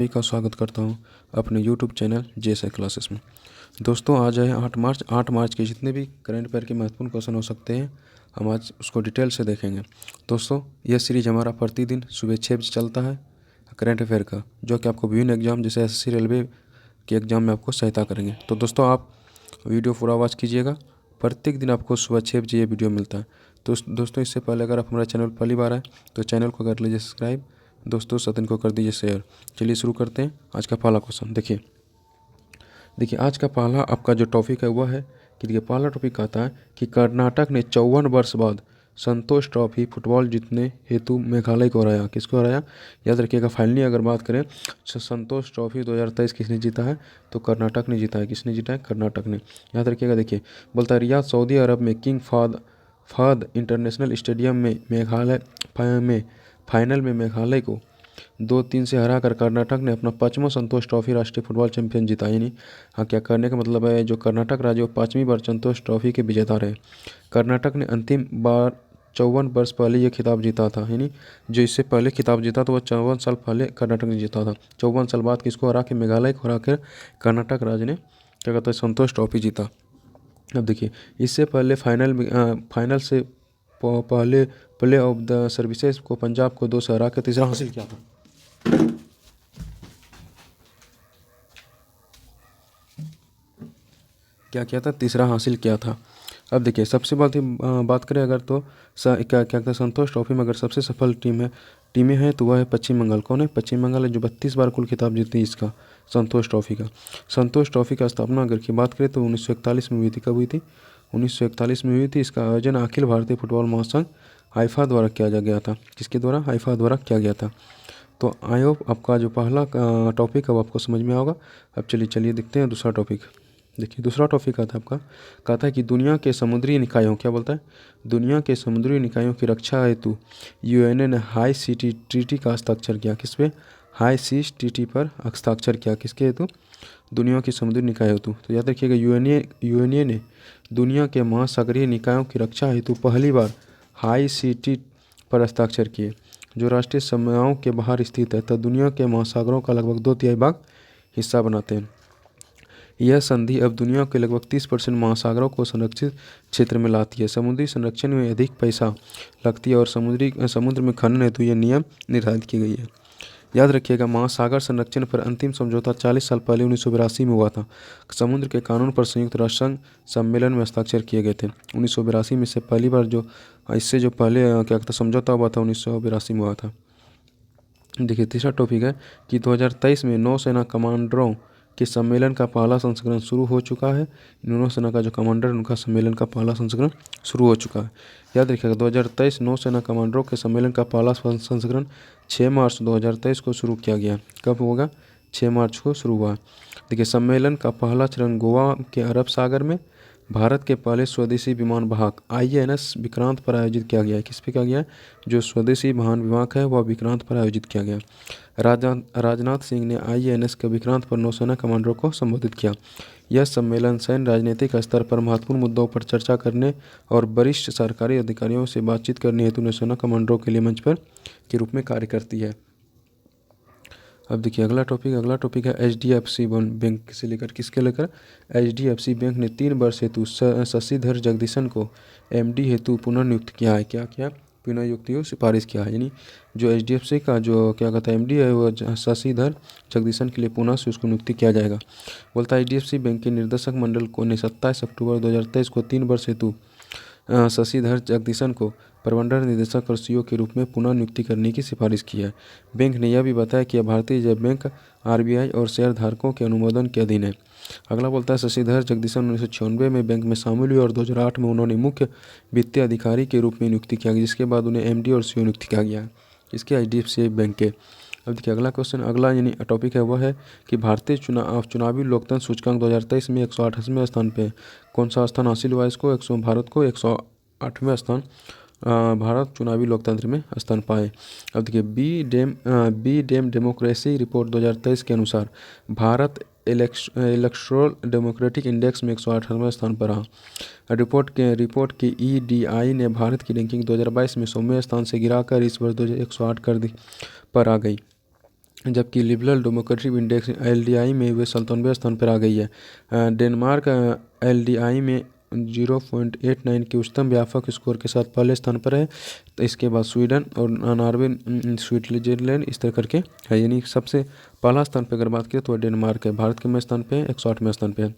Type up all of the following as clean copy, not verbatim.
सभी का स्वागत करता हूं अपने YouTube चैनल जेएसए क्लासेस में। दोस्तों आज है 8 मार्च के जितने भी करंट अफेयर के महत्वपूर्ण क्वेश्चन हो सकते हैं हम आज उसको डिटेल से देखेंगे। दोस्तों यह सीरीज हमारा प्रतिदिन सुबह 6 बजे चलता है करंट अफेयर का, जो कि आपको विभिन्न एग्जाम जैसे एसएससी रेलवे के एग्ज़ाम में आपको सहायता करेंगे। तो दोस्तों आप वीडियो पूरा वॉच कीजिएगा। प्रत्येक दिन आपको सुबह 6 बजे ये वीडियो मिलता है। तो दोस्तों इससे पहले अगर आप हमारा चैनल पहली बार आए तो चैनल को कर लीजिए सब्सक्राइब, दोस्तों सदन को कर दीजिए शेयर। चलिए शुरू करते हैं आज का पहला क्वेश्चन। देखिए आज का पहला आपका जो टॉपिक है वह है कि देखिए पहला टॉपिक कहता है कि कर्नाटक ने 54 वर्ष बाद संतोष ट्रॉफी फुटबॉल जीतने हेतु मेघालय को हराया। किसको हराया? याद रखिएगा। फाइनली अगर बात करें संतोष ट्रॉफी 2023 किसने जीता है? तो कर्नाटक ने जीता है। किसने जीता है? कर्नाटक ने। याद रखिएगा। देखिए बोलता है रियाद सऊदी अरब में किंग फाद इंटरनेशनल स्टेडियम में फाइनल में मेघालय को 2-3 से हराकर कर्नाटक ने अपना 5वां संतोष ट्रॉफी राष्ट्रीय फुटबॉल चैंपियन जीता। यानी हाँ, क्या करने का मतलब है, जो कर्नाटक राज्य वो 5वीं बार संतोष ट्रॉफी के विजेता रहे। कर्नाटक ने अंतिम बार 54 वर्ष पहले ये खिताब जीता था। यानी जो इससे पहले खिताब जीता तो वह 54 साल पहले कर्नाटक ने जीता था। 54 साल बाद किसको हरा के? मेघालय को हरा कर कर्नाटक राज्य ने क्या कहता है संतोष ट्रॉफी जीता। अब देखिए इससे पहले फाइनल से पहले प्ले ऑफ द सर्विसेज को पंजाब को 2 से हरा कर तीसरा हासिल किया था। क्या किया था? तीसरा हासिल किया था। अब देखिए सबसे बात करें अगर तो क्या कहते हैं संतोष ट्रॉफी में अगर सबसे सफल टीमें हैं तो वह है पश्चिम बंगाल। कौन है? पश्चिम बंगाल है जो 32 बार कुल खिताब जीती इसका संतोष ट्रॉफी का। संतोष ट्रॉफी का स्थापना अगर की बात करें तो 1941 में हुई थी। कब हुई थी? 1941 में हुई थी। इसका आयोजन अखिल भारतीय फुटबॉल महासंघ हाइफा द्वारा किया गया था। किसके द्वारा? हाइफा द्वारा किया गया था। तो आई होप आपका जो पहला टॉपिक है वो आपको समझ में आएगा। अब चलिए देखते हैं दूसरा टॉपिक। देखिए दूसरा टॉपिक आता है आपका, कहता है कि दुनिया के समुद्री निकायों, क्या बोलता है? दुनिया के समुद्री निकायों की रक्षा हेतु यूएनए ने हाई सी ट्रीटी का हस्ताक्षर किया। किस पे? हाई सीज ट्रीटी पर हस्ताक्षर किया। किसके हेतु? दुनिया के समुद्री निकाय हेतु। तो याद रखिएगा यूएनए ने दुनिया के महासागरीय निकायों की रक्षा हेतु पहली बार हाई सी टी पर हस्ताक्षर किए, जो राष्ट्रीय सीमाओं के बाहर स्थित है तथा दुनिया के महासागरों का लगभग 2/3 भाग हिस्सा बनाते हैं। यह संधि अब दुनिया के लगभग 30% महासागरों को संरक्षित क्षेत्र में लाती है। समुद्री संरक्षण में अधिक पैसा लगती है और समुद्र में खनन हेतु यह नियम निर्धारित की गई है। याद रखिएगा महासागर संरक्षण पर अंतिम समझौता 40 साल पहले 1982 में हुआ था। समुद्र के कानून पर संयुक्त राष्ट्र संघ सम्मेलन में हस्ताक्षर किए गए थे 1982 में। से पहली बार इससे जो पहले क्या कहता समझौता हुआ था 1982 में हुआ था। देखिए तीसरा टॉपिक है कि 2023 में नौसेना कमांडरों के सम्मेलन का पहला संस्करण शुरू हो चुका है। नौसेना का जो कमांडर उनका सम्मेलन का पहला संस्करण शुरू हो चुका है। याद रखिएगा 2023 नौसेना कमांडरों के सम्मेलन का पहला संस्करण 6 मार्च 2023 को शुरू किया गया। कब होगा? 6 मार्च को शुरू हुआ। देखिए सम्मेलन का पहला चरण गोवा के अरब सागर में भारत के पहले स्वदेशी विमान वाहक INS विक्रांत पर आयोजित किया गया है। किस पे किया गया? जो स्वदेशी वाहन विभाग है वह विक्रांत पर आयोजित किया गया। राजनाथ सिंह ने INS के विक्रांत पर नौसेना कमांडरों को संबोधित किया। यह सम्मेलन सैन्य राजनीतिक स्तर पर महत्वपूर्ण मुद्दों पर चर्चा करने और वरिष्ठ सरकारी अधिकारियों से बातचीत करने हेतु नौसेना कमांडरों के लिए मंच पर के रूप में कार्य करती है। अब देखिए अगला टॉपिक है HDFC बैंक से लेकर किसके लेकर? HDFC बैंक ने 3 वर्ष हेतु शशिधर जगदीशन को MD हेतु पुनर्नियुक्त किया है। क्या किया? पुनर्नियुक्ति को सिफारिश किया है। यानी जो HDFC का जो क्या कहता है MD है वो शशिधर जगदीशन के लिए पुनः से उसको नियुक्ति किया जाएगा। बोलता है HDFC बैंक के निर्देशक मंडल को ने 27 अक्टूबर 2023 को 3 वर्ष हेतु शशिधर जगदीशन को प्रबंधन निदेशक और CEO के रूप में पुनः नियुक्ति करने की सिफारिश की है। बैंक ने यह भी बताया कि यह भारतीय रिजर्व बैंक RBI और शेयर धारकों के अनुमोदन के अधीन है। अगला बोलता है शशिधर जगदीशन 1996 में बैंक में शामिल हुए और 2008 में उन्होंने मुख्य वित्तीय अधिकारी के रूप में नियुक्ति किया गया, जिसके बाद उन्हें MD और CEO नियुक्ति किया गया है। इसके HDFC बैंक के। अब देखिए अगला यानी टॉपिक है वह है कि भारतीय चुनावी लोकतंत्र सूचकांक 2023 में 188वें स्थान पे कौन सा स्थान हासिल हुआ इसको? भारत को 108वें स्थान भारत चुनावी लोकतंत्र में स्थान पाए। अब देखिए बी डेम डेमोक्रेसी रिपोर्ट 2023 के अनुसार भारत इलेक्टोरल डेमोक्रेटिक इंडेक्स में 118वें स्थान पर रहा। रिपोर्ट के EDI ने भारत की रैंकिंग 2022 में 100वें स्थान से गिराकर इस वर्ष 108 पर आ गई। जबकि लिबरल डेमोक्रेटिक इंडेक्स LDI में वे 97वें स्थान पर आ गई है। डेनमार्क LDI में 0.89 के उच्चतम व्यापक स्कोर के साथ पहले स्थान पर है। तो इसके बाद स्वीडन और नॉर्वे, स्विट्जरलैंड इस तरह करके है, यानी सबसे पहला स्थान पर अगर बात करें तो डेनमार्क है। भारत के में स्थान पे है, 108वें स्थान पे है।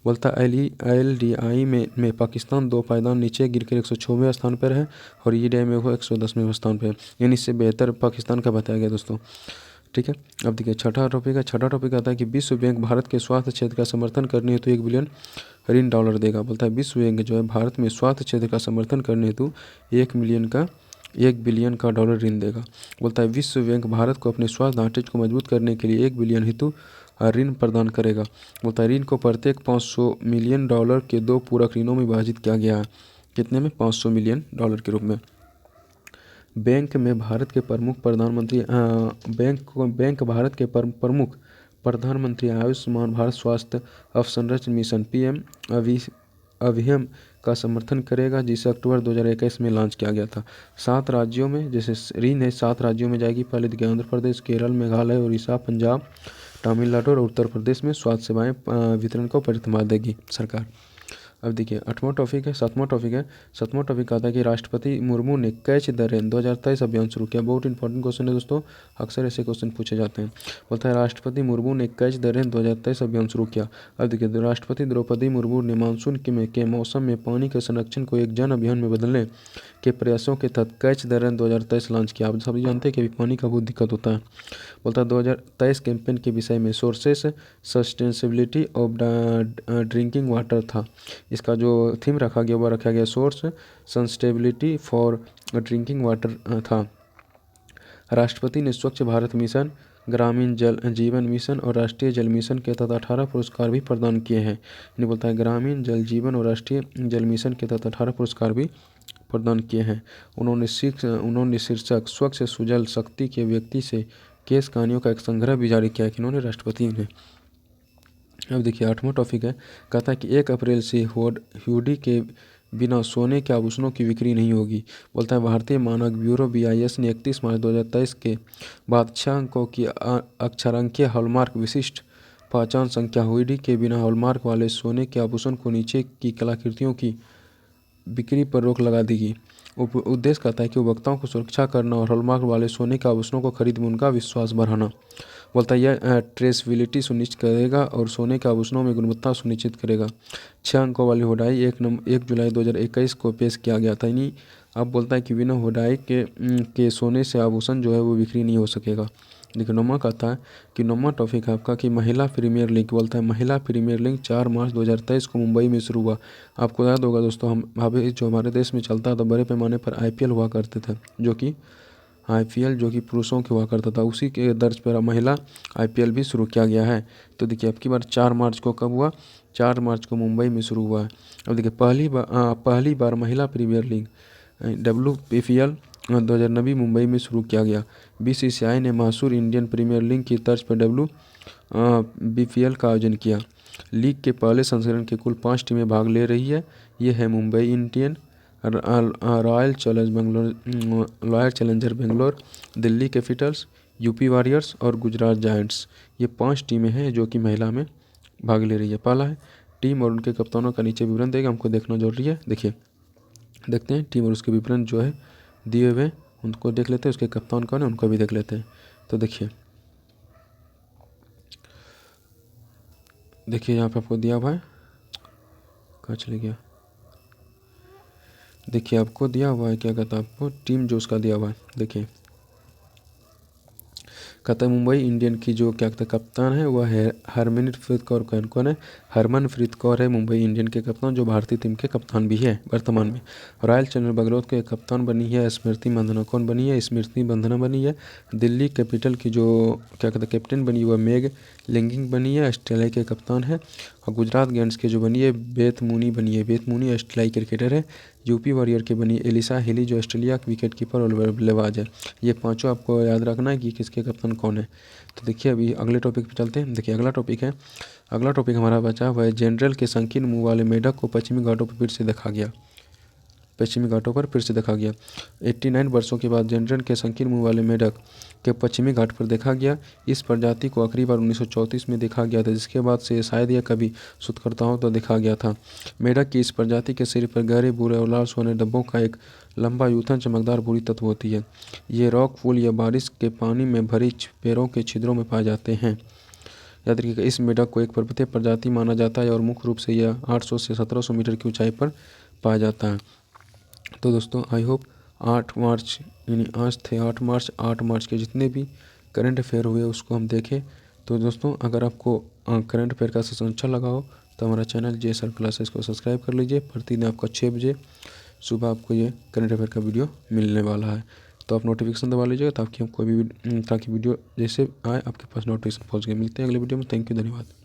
बोलता है LDI में पाकिस्तान 2 पायदान नीचे गिरकर 106वें स्थान पर है और EDI में वो 110वें स्थान पर है, यानी इससे बेहतर पाकिस्तान का बताया गया दोस्तों। ठीक है, अब देखिए छठा टॉपिक आता है कि विश्व बैंक भारत के स्वास्थ्य क्षेत्र का समर्थन करने हेतु 1 बिलियन ऋण डॉलर देगा। बोलता है विश्व बैंक जो है भारत में स्वास्थ्य क्षेत्र का समर्थन करने हेतु 1 बिलियन का डॉलर ऋण देगा। बोलता है विश्व बैंक भारत को अपने स्वास्थ्य ढांचे को मजबूत करने के लिए 1 बिलियन हेतु ऋण प्रदान करेगा। बोलता है ऋण को प्रत्येक 500 मिलियन डॉलर के 2 पूरक ऋणों में विभाजित किया गया है। कितने में? 500 मिलियन डॉलर के रूप में। बैंक में भारत के प्रमुख प्रधानमंत्री बैंक भारत के प्रमुख प्रधानमंत्री आयुष्मान भारत स्वास्थ्य अवसंरचना मिशन PM अभियान का समर्थन करेगा, जिसे अक्टूबर 2021 में लॉन्च किया गया था। 7 राज्यों में जैसे ऋण है 7 राज्यों में जाएगी। पहले देखिए आंध्र प्रदेश, केरल, मेघालय, उड़ीसा, पंजाब, तमिलनाडु और उत्तर प्रदेश में स्वास्थ्य सेवाएं वितरण को प्रथमा देगी सरकार। अब देखिए 7वां टॉपिक आता है कि राष्ट्रपति मुर्मू ने कैच द रेन 2023 अभियान शुरू किया। बहुत इंपॉर्टेंट क्वेश्चन है दोस्तों, अक्सर ऐसे क्वेश्चन पूछे जाते हैं। बोलता है राष्ट्रपति मुर्मू ने कैच द रेन 2023 अभियान शुरू किया। अब देखिए राष्ट्रपति द्रौपदी मुर्मू ने मानसून के मौसम में पानी के संरक्षण को एक जन अभियान में बदलने के प्रयासों के तहत कैच द रेन 2023 लॉन्च किया। आप सभी जानते हैं कि अभी पानी का बहुत दिक्कत होता है। बोलता है 2023 कैंपेन के विषय में sources sustainability of drinking water था। इसका जो थीम रखा गया वह रखा गया source sustainability for drinking water था। राष्ट्रपति ने स्वच्छ भारत मिशन, ग्रामीण जल जीवन मिशन और राष्ट्रीय जल मिशन के तहत 18 पुरस्कार भी प्रदान किए हैं। इन्हें बोलता है ग्रामीण जल जीवन और राष्ट्रीय जल मिशन के तहत 18 पुरस्कार भी प्रदान किए हैं। उन्होंने शीर्षक स्वच्छ सुजल शक्ति के व्यक्ति से केस कहानियों का एक संग्रह भी जारी किया कि इन्होंने राष्ट्रपति ने। अब देखिए 8वां टॉपिक है, कहता है कि 1 अप्रैल से हुडी के बिना सोने के आभूषणों की बिक्री नहीं होगी। बोलता है भारतीय मानक ब्यूरो BIS ने 31 मार्च 2023 के बाद 6 अंकों की अक्षरांकीय हॉलमार्क विशिष्ट पहचान संख्या हुडी के बिना हॉलमार्क वाले सोने के आभूषण को नीचे की कलाकृतियों की बिक्री पर रोक लगा देगी। उद्देश्य कहता है कि उपभोक्ताओं को सुरक्षा करना और हॉलमार्क वाले सोने के आभूषणों को खरीद में उनका विश्वास बढ़ाना। बोलता है यह ट्रेसेबिलिटी सुनिश्चित करेगा और सोने के आभूषणों में गुणवत्ता सुनिश्चित करेगा। 6 अंकों वाली हुडाई 1 जुलाई 2021 को पेश किया गया था। यानी अब बोलता है कि बिना हुडाई के सोने से आभूषण जो है वो बिक्री नहीं हो सकेगा। देखिए 9वां कहता है कि 9वां टॉपिक है आपका कि महिला प्रीमियर लीग। बोलता है महिला प्रीमियर लीग 4 मार्च 2023 को मुंबई में शुरू हुआ। आपको याद होगा दोस्तों, हम अभी जो हमारे देश में चलता था बड़े पैमाने पर IPL हुआ करते थे, जो कि IPL जो कि पुरुषों के हुआ करता था, उसी के दर्ज पर महिला IPL भी शुरू किया गया है। तो देखिए अब की बार 4 मार्च को कब हुआ? 4 मार्च को मुंबई में शुरू हुआ है। अब देखिए पहली बार महिला प्रीमियर लीग WPPL 2009 मुंबई में शुरू किया गया। BCCI ने मशहूर इंडियन प्रीमियर लीग की तर्ज पर WBPL का आयोजन किया। लीग के पहले संस्करण के कुल 5 टीमें भाग ले रही है। ये है Mumbai Indian, royal challenger Bangalore, Delhi Capitals, UP warriors और गुजरात जायंट्स। ये 5 टीमें हैं जो कि महिला में भाग ले रही है। पहला है टीम और उनके कप्तानों का नीचे विवरण देगा, हमको देखना जरूरी है। देखिए देखते हैं टीम और उसके विवरण जो है दिए हुए, उनको देख लेते हैं। उसके कप्तान कौन है उनको भी देख लेते हैं। तो देखिए यहाँ पे आपको दिया हुआ है, कहाँ चले गया? देखिए आपको दिया हुआ है, क्या कहता है आपको टीम जो उसका दिया हुआ है। देखिए कहता है मुंबई इंडियन की जो क्या कहता है कप्तान है वह है हरमनप्रीत कौर। कौन है? हरमनप्रीत कौर है मुंबई इंडियन के कप्तान, जो भारतीय टीम के कप्तान भी है वर्तमान में। रॉयल चैलेंजर बेंगलोर के कप्तान बनी है स्मृति मंधना। कौन बनी है? स्मृति मंधना बनी है। दिल्ली कैपिटल की जो क्या कहते हैं कैप्टन बनी वह मेग लिंगिंग बनी है, ऑस्ट्रेलिया के कप्तान है। और गुजरात गेंट्स के जो बनी है बेथ मूनी बनी है। बेथ मूनी ऑस्ट्रेलियाई क्रिकेटर है। UP वॉरियर की बनी एलिसा हिली जो ऑस्ट्रेलिया की विकेट कीपर और बल्लेबाज है। ये 5 आपको याद रखना है कि किसके कप्तान कौन है। तो देखिए अभी अगले टॉपिक पे चलते हैं। देखिए अगला टॉपिक हमारा बचा हुआ है जनरल के संकीर्ण मुंह वाले मेढक को पश्चिमी घाटों पर फिर से देखा गया। पश्चिमी घाटों पर फिर से देखा गया। 89 वर्षों के बाद जनरन के संकीर्ण मुंह वाले मेढक के पश्चिमी घाट पर देखा गया। इस प्रजाति को आखिरी बार 1934 में देखा गया था, जिसके बाद से शायद यह कभी शोधकर्ताओं तो देखा गया था। मेढक की इस प्रजाति के शरीर पर गहरे भूरे और लाल सोने धब्बों का एक लंबा यूथन चमकदार भूरी तत्व होती है। ये रॉक फूल या बारिश के पानी में भरी पैरों के छिद्रों में पाए जाते हैं। याद रखिएगा, इस मेढक को एक पर्वतीय प्रजाति माना जाता है और मुख्य रूप से यह 800 से 1700 मीटर की ऊंचाई पर पाया जाता है। तो दोस्तों आई होप 8 मार्च यानी आज थे 8 मार्च के जितने भी करंट अफेयर हुए उसको हम देखें। तो दोस्तों अगर आपको करंट अफेयर का सेशन अच्छा लगा हो तो हमारा चैनल JSR क्लासेस को सब्सक्राइब कर लीजिए। प्रतिदिन आपको 6 बजे सुबह आपको ये करंट अफेयर का वीडियो मिलने वाला है, तो आप नोटिफिकेशन दबा लीजिएगा ताकि हम कोई भी ताकि वीडियो जैसे आए आपके पास नोटिफिकेशन पहुँच गए। मिलते हैं अगले वीडियो में। थैंक यू, धन्यवाद।